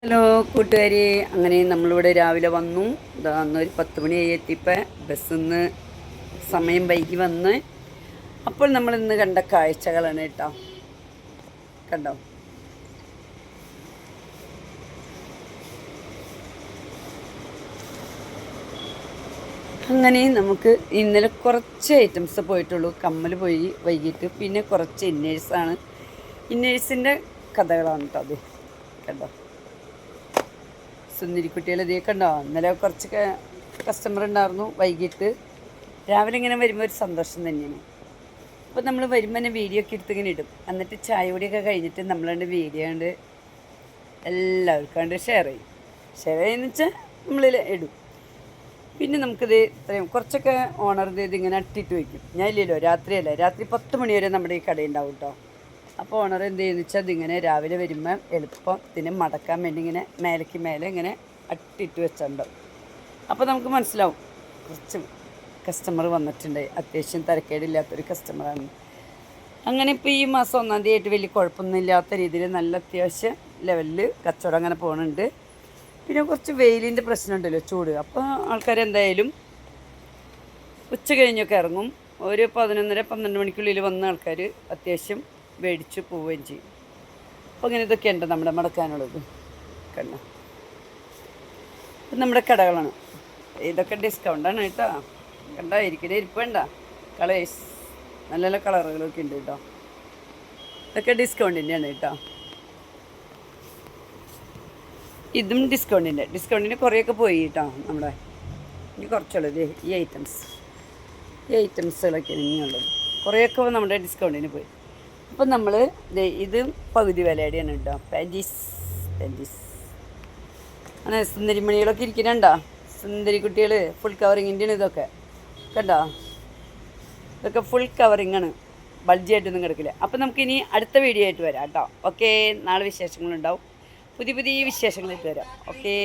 Hello കൂട്ടുകാരി, അങ്ങനെ നമ്മളിവിടെ രാവിലെ വന്നു. ഇതാ അന്നൊരു 10 മണിയായി എത്തിയപ്പോൾ ബസ്സിൽ നിന്ന് സമയം വൈകി വന്ന്. അപ്പോൾ നമ്മൾ ഇന്ന് കണ്ട കാഴ്ചകളാണ് കേട്ടോ. കണ്ടോ, അങ്ങനെ നമുക്ക് ഇന്നലെ കുറച്ച് ഐറ്റംസ് പോയിട്ടുള്ളൂ. കമ്മൽ പോയി വൈകിട്ട്, പിന്നെ കുറച്ച് ഇന്നേഴ്സാണ്. ഇന്നേഴ്സിൻ്റെ കഥകളാണ് കേട്ടോ അത്. കണ്ടോ, സുന്ദരിക്കുട്ടികൾ ഇതേ കണ്ടോ. ഇന്നലെ കുറച്ച് കസ്റ്റമർ ഉണ്ടായിരുന്നു വൈകിട്ട്. രാവിലെ ഇങ്ങനെ വരുമ്പോൾ ഒരു സന്തോഷം തന്നെയാണ്. അപ്പോൾ നമ്മൾ വരുമ്പോൾ തന്നെ വീഡിയോ ഒക്കെ എടുത്ത് ഇങ്ങനെ ഇടും. എന്നിട്ട് ചായ കൂടിയൊക്കെ കഴിഞ്ഞിട്ട് നമ്മളതിൻ്റെ വീഡിയോ കണ്ട് എല്ലാവർക്കും കണ്ട് ഷെയർ ചെയ്യുമെന്ന് വെച്ചാൽ നമ്മളിൽ ഇടും. പിന്നെ നമുക്കിത് ഇത്രയും കുറച്ചൊക്കെ ഓണർ ഇതിങ്ങനെ അട്ടിട്ട് വയ്ക്കും. ഞാൻ ഇല്ലല്ലോ, രാത്രിയല്ല, രാത്രി 10 മണി വരെ നമ്മുടെ ഈ കടയുണ്ടാവും കേട്ടോ. അപ്പോൾ ഓണർ എന്ത് ചെയ്യുന്നു വെച്ചാൽ അതിങ്ങനെ രാവിലെ വരുമ്പോൾ എളുപ്പം ഇതിനെ മടക്കാൻ വേണ്ടി ഇങ്ങനെ മേലേക്ക് മേലെ ഇങ്ങനെ അട്ടിട്ട് വെച്ചിട്ടുണ്ടാവും. അപ്പോൾ നമുക്ക് മനസ്സിലാവും കുറച്ച് കസ്റ്റമർ വന്നിട്ടുണ്ട്, അത്യാവശ്യം തിരക്കേടില്ലാത്തൊരു കസ്റ്റമറാണ്. അങ്ങനെ ഇപ്പോൾ ഈ മാസം 1-ാം തീയതി ആയിട്ട് വലിയ കുഴപ്പമൊന്നും ഇല്ലാത്ത രീതിയിൽ നല്ല അത്യാവശ്യം ലെവലിൽ കച്ചവടം അങ്ങനെ പോകുന്നുണ്ട്. പിന്നെ കുറച്ച് വെയിലിൻ്റെ പ്രശ്നമുണ്ടല്ലോ, ചൂട്. അപ്പോൾ ആൾക്കാരെന്തായാലും ഉച്ച കഴിഞ്ഞൊക്കെ ഇറങ്ങും. ഒരു 11-12 മണിക്കുള്ളിൽ വന്ന ആൾക്കാർ അത്യാവശ്യം മേടിച്ച് പോവുകയും ചെയ്യും. അപ്പോൾ അങ്ങനെ ഇതൊക്കെ ഉണ്ട് നമ്മുടെ മടക്കാനുള്ളത്. കണ്ടോ, നമ്മുടെ കടകളാണ് ഇതൊക്കെ. ഡിസ്കൗണ്ടാണ് കേട്ടോ. കണ്ടോ, ഇരിപ്പ് വേണ്ട, കളേഴ്സ് നല്ല നല്ല കളറുകളൊക്കെ ഉണ്ട് കേട്ടോ. ഇതൊക്കെ ഡിസ്കൗണ്ടിൻ്റെയാണ് കേട്ടോ. ഇതും ഡിസ്കൗണ്ടിന് കുറേയൊക്കെ പോയി കേട്ടോ. നമ്മുടെ ഇനി കുറച്ചുള്ളത് ഈ ഐറ്റംസുകളൊക്കെയാണ് ഇനിയുള്ളത്. കുറേയൊക്കെ നമ്മുടെ ഡിസ്കൗണ്ടിന് പോയി. അപ്പം നമ്മൾ ഇത് പകുതി വിലയുടെയാണ് കേട്ടോ. പാൻറ്റീസ് അങ്ങനെ സുന്ദരിമണികളൊക്കെ ഇരിക്കുന്നുണ്ടോ. സുന്ദരി കുട്ടികൾ ഫുൾ കവറിങ്ങിൻ്റെയാണ് ഇതൊക്കെ. കണ്ടോ, ഇതൊക്കെ ഫുൾ കവറിങ്ങാണ്, ബൾജിയായിട്ടൊന്നും കിടക്കില്ല. അപ്പം നമുക്കിനി അടുത്ത വീഡിയോ ആയിട്ട് വരാം കേട്ടോ. ഓക്കെ, നാളെ വിശേഷങ്ങളുണ്ടാവും. പുതിയ വിശേഷങ്ങളായിട്ട് വരാം. ഓക്കേ.